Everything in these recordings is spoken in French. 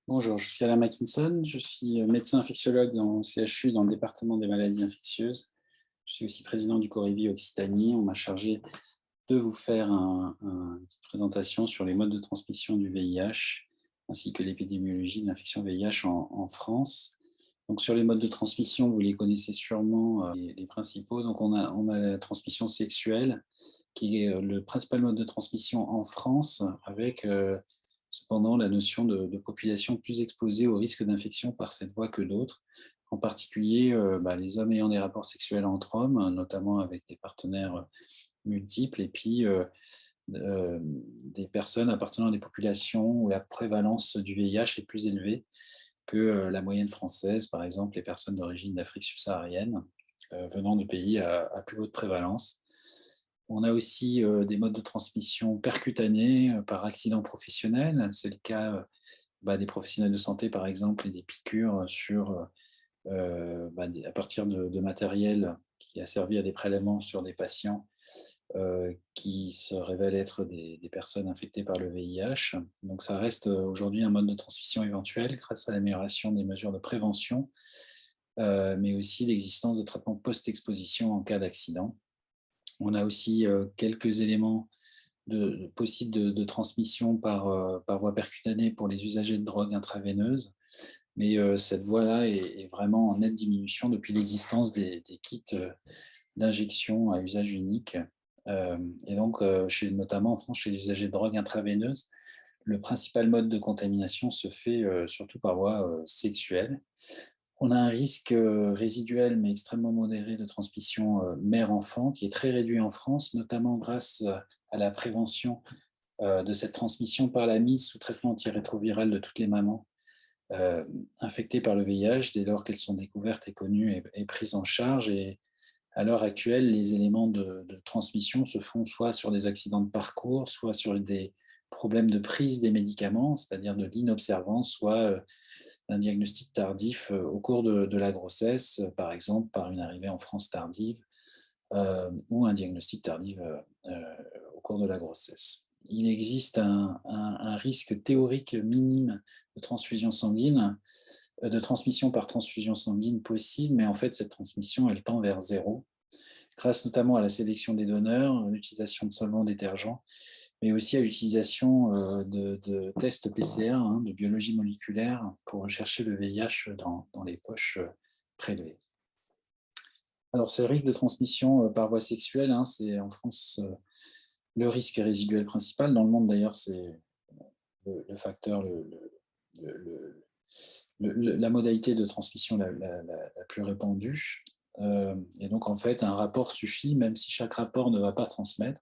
Bonjour, je suis Alain Mackinson, je suis médecin infectiologue dans le CHU dans le département des maladies infectieuses. Je suis aussi président du Corévi Occitanie. On m'a chargé de vous faire une petite présentation sur les modes de transmission du VIH ainsi que l'épidémiologie de l'infection VIH en France. Donc sur les modes de transmission, vous les connaissez sûrement, les principaux. Donc on a la transmission sexuelle qui est le principal mode de transmission en France avec cependant la notion de population plus exposée au risque d'infection par cette voie que d'autres, en particulier les hommes ayant des rapports sexuels entre hommes, notamment avec des partenaires multiples, et puis des personnes appartenant à des populations où la prévalence du VIH est plus élevée que la moyenne française, par exemple les personnes d'origine d'Afrique subsaharienne, venant de pays à plus haute prévalence. On a aussi des modes de transmission percutanés par accident professionnel. C'est le cas des professionnels de santé, par exemple, et des piqûres à partir de matériel qui a servi à des prélèvements sur des patients qui se révèlent être des personnes infectées par le VIH. Donc ça reste aujourd'hui un mode de transmission éventuel grâce à l'amélioration des mesures de prévention, mais aussi l'existence de traitements post-exposition en cas d'accident. On a aussi quelques éléments possibles de transmission par voie percutanée pour les usagers de drogues intraveineuses, mais cette voie-là est vraiment en nette diminution depuis l'existence des kits d'injection à usage unique. Et donc, notamment en France, chez les usagers de drogues intraveineuses, le principal mode de contamination se fait surtout par voie sexuelle. On a un risque résiduel mais extrêmement modéré de transmission mère-enfant qui est très réduit en France, notamment grâce à la prévention de cette transmission par la mise sous traitement antirétroviral de toutes les mamans infectées par le VIH dès lors qu'elles sont découvertes et connues et prises en charge. Et à l'heure actuelle, les éléments de transmission se font soit sur des accidents de parcours, soit sur des problèmes de prise des médicaments, c'est-à-dire de l'inobservance, soit d'un diagnostic tardif au cours de la grossesse, par exemple par une arrivée en France tardive, ou un diagnostic tardif au cours de la grossesse. Il existe un risque théorique minime de transfusion sanguine, de transmission par transfusion sanguine possible, mais en fait, cette transmission, elle tend vers zéro, grâce notamment à la sélection des donneurs, l'utilisation de solvants détergents, mais aussi à l'utilisation de tests PCR, de biologie moléculaire, pour rechercher le VIH dans les poches prélevées. Alors, ce risque de transmission par voie sexuelle, c'est en France le risque résiduel principal. Dans le monde, d'ailleurs, c'est le facteur, la modalité de transmission la plus répandue. Et donc, en fait, un rapport suffit, même si chaque rapport ne va pas transmettre.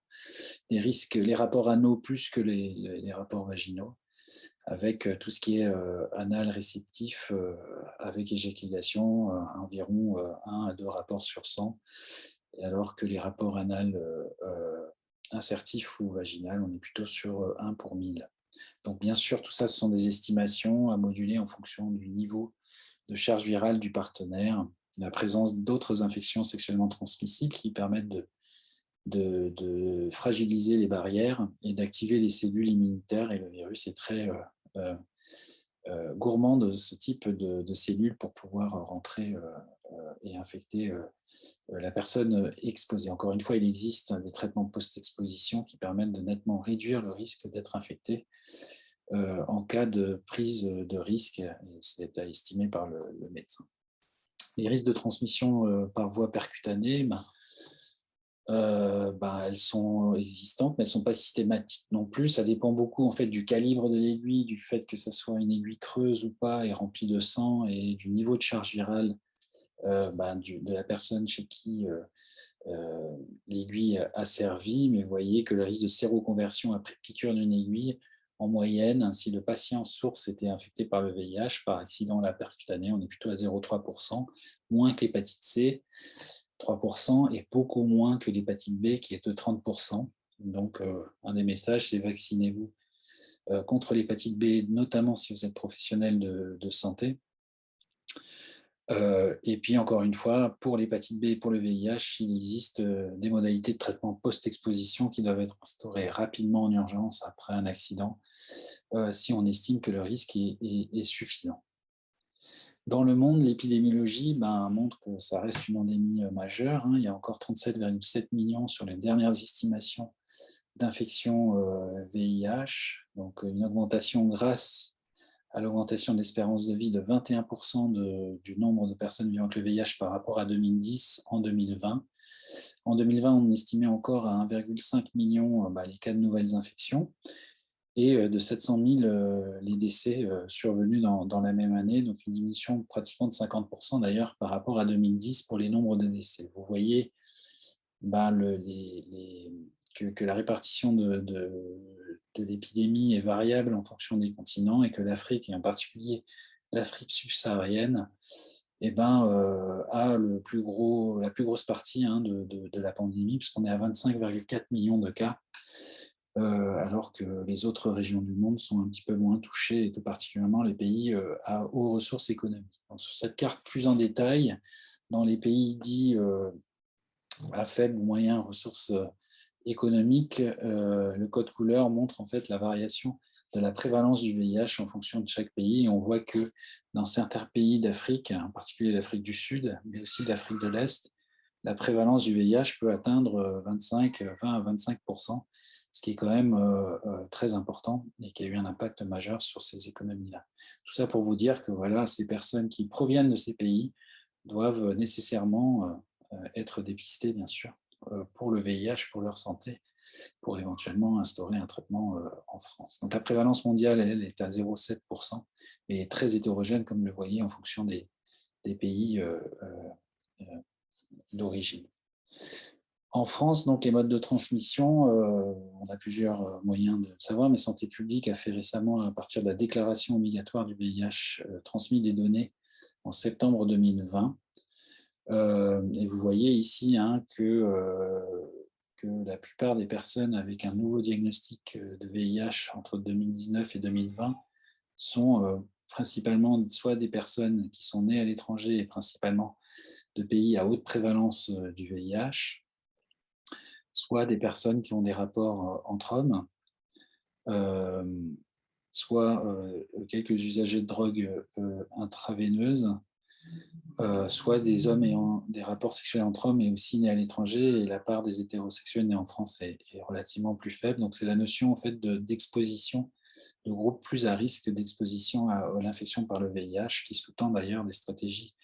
Les rapports anaux plus que les rapports vaginaux, avec tout ce qui est anal réceptif, avec éjaculation, environ 1 à 2 rapports sur 100, alors que les rapports anal insertifs ou vaginal, on est plutôt sur 1 pour 1000. Donc bien sûr, tout ça, ce sont des estimations à moduler en fonction du niveau de charge virale du partenaire, la présence d'autres infections sexuellement transmissibles qui permettent de fragiliser les barrières et d'activer les cellules immunitaires. Et le virus est très gourmand de ce type de cellules pour pouvoir rentrer et infecter la personne exposée. Encore une fois, il existe des traitements post-exposition qui permettent de nettement réduire le risque d'être infecté en cas de prise de risque, et c'est à estimer par le médecin. Les risques de transmission par voie percutanée, elles sont existantes, mais elles ne sont pas systématiques non plus. Ça dépend beaucoup en fait du calibre de l'aiguille, du fait que ça soit une aiguille creuse ou pas et remplie de sang, et du niveau de charge virale de la personne chez qui l'aiguille a servi. Mais vous voyez que le risque de séroconversion après piqûre d'une aiguille, en moyenne, si le patient source était infecté par le VIH par accident la percutanée, on est plutôt à 0,3%, moins que l'hépatite C, 3%, et beaucoup moins que l'hépatite B qui est de 30%. Donc, un des messages, c'est vaccinez-vous contre l'hépatite B, notamment si vous êtes professionnel de santé. Et puis, encore une fois, pour l'hépatite B et pour le VIH, il existe des modalités de traitement post-exposition qui doivent être instaurées rapidement en urgence après un accident, si on estime que le risque est suffisant. Dans le monde, l'épidémiologie montre que ça reste une endémie majeure, hein. Il y a encore 37,7 millions sur les dernières estimations d'infections VIH, donc une augmentation grâce à l'augmentation de l'espérance de vie de 21% du nombre de personnes vivant avec le VIH par rapport à 2010 en 2020. En 2020, on estimait encore à 1,5 million les cas de nouvelles infections et de 700 000 les décès survenus dans la même année, donc une diminution pratiquement de 50% d'ailleurs par rapport à 2010 pour les nombres de décès. Vous voyez que la répartition de l'épidémie est variable en fonction des continents et que l'Afrique, et en particulier l'Afrique subsaharienne, a la plus grosse partie de la pandémie, puisqu'on est à 25,4 millions de cas, alors que les autres régions du monde sont un petit peu moins touchées, et tout particulièrement les pays à hautes ressources économiques. Donc, sur cette carte plus en détail, dans les pays dits à faible ou moyen ressources économiques, le code couleur montre en fait la variation de la prévalence du VIH en fonction de chaque pays. Et on voit que dans certains pays d'Afrique, en particulier l'Afrique du Sud, mais aussi l'Afrique de l'Est, la prévalence du VIH peut atteindre 20 à 25%, ce qui est quand même très important et qui a eu un impact majeur sur ces économies-là. Tout ça pour vous dire que voilà, ces personnes qui proviennent de ces pays doivent nécessairement être dépistées, bien sûr, pour le VIH, pour leur santé, pour éventuellement instaurer un traitement en France. Donc la prévalence mondiale, elle, est à 0,7%, mais est très hétérogène, comme vous le voyez, en fonction des pays d'origine. En France, donc, les modes de transmission, on a plusieurs moyens de le savoir, mais Santé publique a fait récemment, à partir de la déclaration obligatoire du VIH, transmis des données en septembre 2020. Et vous voyez ici que la plupart des personnes avec un nouveau diagnostic de VIH entre 2019 et 2020 sont principalement soit des personnes qui sont nées à l'étranger et principalement de pays à haute prévalence du VIH, soit des personnes qui ont des rapports entre hommes, soit quelques usagers de drogue intraveineuses, soit des hommes ayant des rapports sexuels entre hommes et aussi nés à l'étranger, et la part des hétérosexuels nés en France est relativement plus faible. Donc c'est la notion en fait d'exposition, de groupe plus à risque d'exposition à l'infection par le VIH qui sous-tend d'ailleurs des stratégies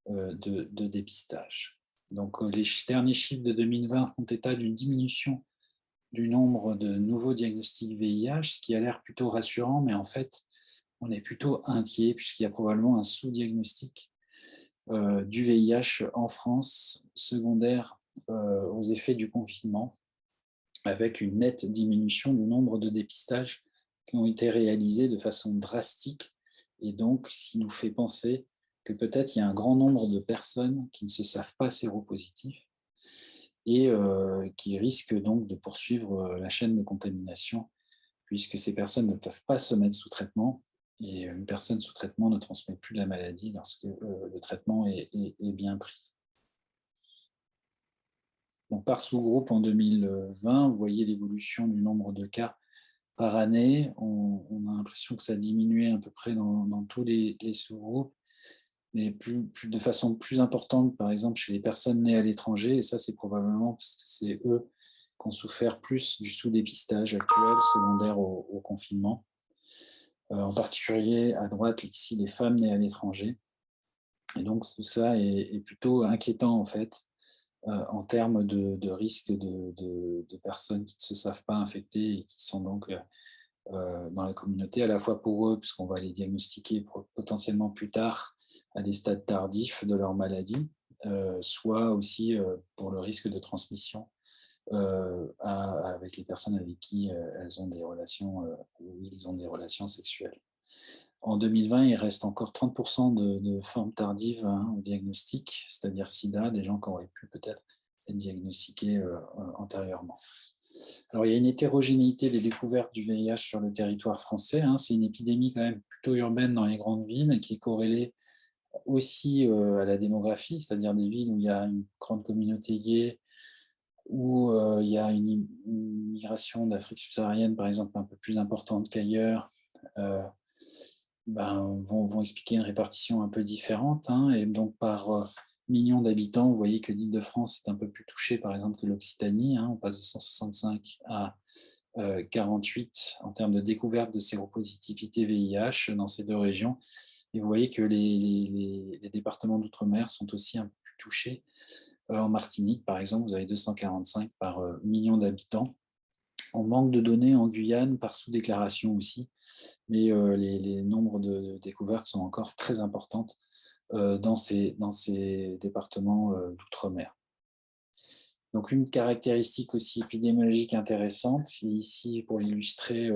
de dépistage. Donc les derniers chiffres de 2020 font état d'une diminution du nombre de nouveaux diagnostics VIH, ce qui a l'air plutôt rassurant, mais en fait, on est plutôt inquiet puisqu'il y a probablement un sous-diagnostic du VIH en France, secondaire aux effets du confinement, avec une nette diminution du nombre de dépistages qui ont été réalisés de façon drastique, et donc qui nous fait penser que peut-être il y a un grand nombre de personnes qui ne se savent pas séropositifs et qui risquent donc de poursuivre la chaîne de contamination, puisque ces personnes ne peuvent pas se mettre sous traitement, et une personne sous traitement ne transmet plus la maladie lorsque le traitement est bien pris. Donc, par sous-groupe, en 2020, vous voyez l'évolution du nombre de cas par année. On a l'impression que ça diminuait à peu près dans tous les sous-groupes, mais de façon plus importante, par exemple, chez les personnes nées à l'étranger. Et ça, c'est probablement parce que c'est eux qui ont souffert plus du sous-dépistage actuel, secondaire au confinement. En particulier, à droite, ici, les femmes nées à l'étranger. Et donc, tout ça est plutôt inquiétant, en fait, en termes de risque de personnes qui ne se savent pas infectées et qui sont donc dans la communauté, à la fois pour eux, puisqu'on va les diagnostiquer potentiellement plus tard à des stades tardifs de leur maladie, soit aussi pour le risque de transmission avec les personnes avec qui elles ont des relations ou ils ont des relations sexuelles. En 2020, il reste encore 30% de formes tardives au diagnostic, c'est-à-dire SIDA, des gens qui auraient pu peut-être être diagnostiqués antérieurement. Alors, il y a une hétérogénéité des découvertes du VIH sur le territoire français. C'est une épidémie quand même plutôt urbaine dans les grandes villes qui est corrélée aussi à la démographie, c'est-à-dire des villes où il y a une grande communauté gay, où il y a une migration d'Afrique subsaharienne, par exemple, un peu plus importante qu'ailleurs, euh, vont expliquer une répartition un peu différente, hein, et donc par million d'habitants, vous voyez que l'Île-de-France est un peu plus touchée, par exemple, que l'Occitanie, hein, on passe de 165 à 48 en termes de découverte de séropositivité VIH dans ces deux régions. Et vous voyez que les départements d'outre-mer sont aussi un peu plus touchés. En Martinique, par exemple, vous avez 245 par million d'habitants. On manque de données en Guyane par sous-déclaration aussi, mais les nombres de découvertes sont encore très importantes dans ces départements d'outre-mer. Donc une caractéristique aussi épidémiologique intéressante, ici pour illustrer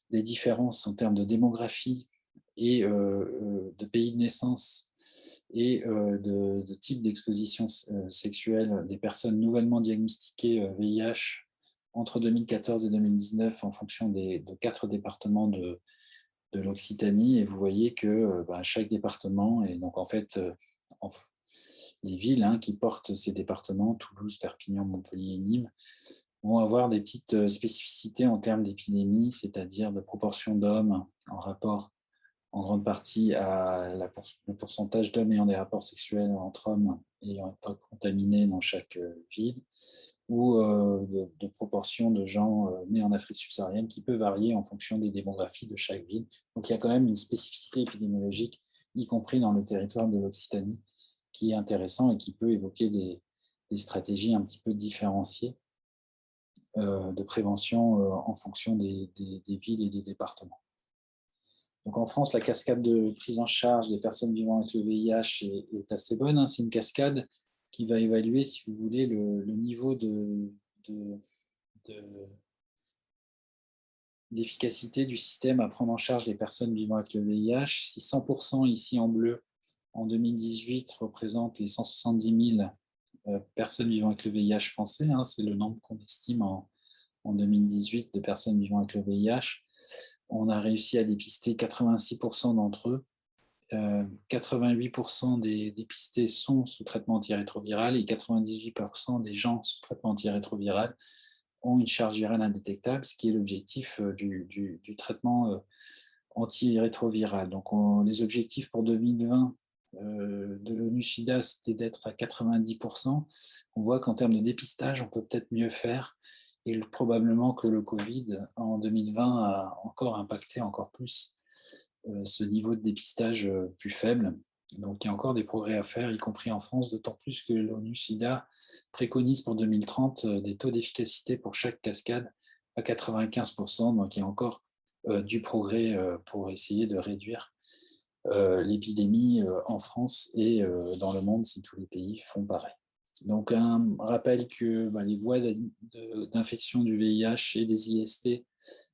des différences en termes de démographie et de pays de naissance et de type d'exposition sexuelle des personnes nouvellement diagnostiquées VIH entre 2014 et 2019 en fonction de 4 départements de l'Occitanie. Et vous voyez que chaque département, et donc en fait, les villes qui portent ces départements, Toulouse, Perpignan, Montpellier et Nîmes, vont avoir des petites spécificités en termes d'épidémie, c'est-à-dire de proportion d'hommes en rapport en grande partie à le pourcentage d'hommes ayant des rapports sexuels entre hommes ayant été contaminés dans chaque ville, ou de proportion de gens nés en Afrique subsaharienne qui peut varier en fonction des démographies de chaque ville. Donc il y a quand même une spécificité épidémiologique, y compris dans le territoire de l'Occitanie, qui est intéressant et qui peut évoquer des stratégies un petit peu différenciées de prévention en fonction des villes et des départements. Donc en France, la cascade de prise en charge des personnes vivant avec le VIH est assez bonne, hein. C'est une cascade qui va évaluer, si vous voulez, le niveau d'efficacité du système à prendre en charge les personnes vivant avec le VIH. Si 100% ici en bleu, en 2018, représente les 170 000 personnes vivant avec le VIH français, hein, c'est le nombre qu'on estime en 2018 de personnes vivant avec le VIH. On a réussi à dépister 86% d'entre eux. 88% des dépistés sont sous traitement antirétroviral et 98% des gens sous traitement antirétroviral ont une charge virale indétectable, ce qui est l'objectif du traitement antirétroviral. Donc les objectifs pour 2020 de l'ONU-SIDA, c'était d'être à 90%. On voit qu'en termes de dépistage, on peut peut-être mieux faire. Et probablement que le Covid en 2020 a encore impacté encore plus ce niveau de dépistage plus faible. Donc il y a encore des progrès à faire, y compris en France, d'autant plus que l'ONU-SIDA préconise pour 2030 des taux d'efficacité pour chaque cascade à 95%. Donc il y a encore du progrès pour essayer de réduire l'épidémie en France et dans le monde si tous les pays font pareil. Donc un rappel que les voies d'infection du VIH et des IST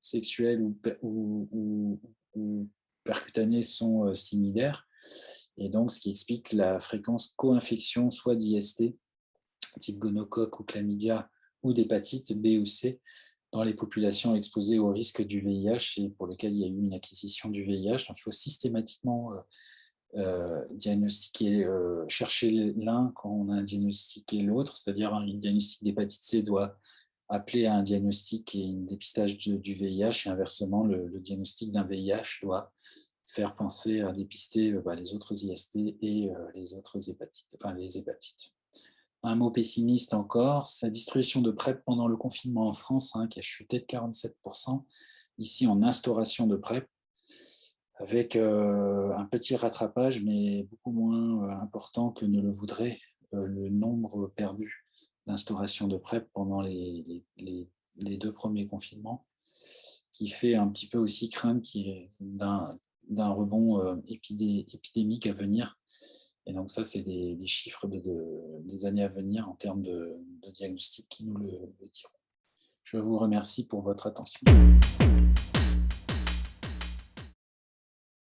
sexuels ou percutanés sont similaires, et donc ce qui explique la fréquence co-infection soit d'IST type gonocoque ou chlamydia ou d'hépatite B ou C dans les populations exposées au risque du VIH et pour lesquelles il y a eu une acquisition du VIH. Donc il faut systématiquement diagnostiquer, chercher l'un quand on a diagnostiqué l'autre, c'est-à-dire un diagnostic d'hépatite C doit appeler à un diagnostic et un dépistage du VIH, et inversement, le diagnostic d'un VIH doit faire penser à dépister les autres IST et les autres hépatites, enfin les hépatites. Un mot pessimiste encore, c'est la distribution de PrEP pendant le confinement en France, qui a chuté de 47%, ici en instauration de PrEP, avec un petit rattrapage, mais beaucoup moins important que ne le voudrait le nombre perdu d'instauration de PrEP pendant les 2 premiers confinements, qui fait un petit peu aussi craindre d'un rebond épidémique à venir. Et donc ça, c'est des chiffres des années à venir en termes de diagnostic qui nous le diront. Je vous remercie pour votre attention.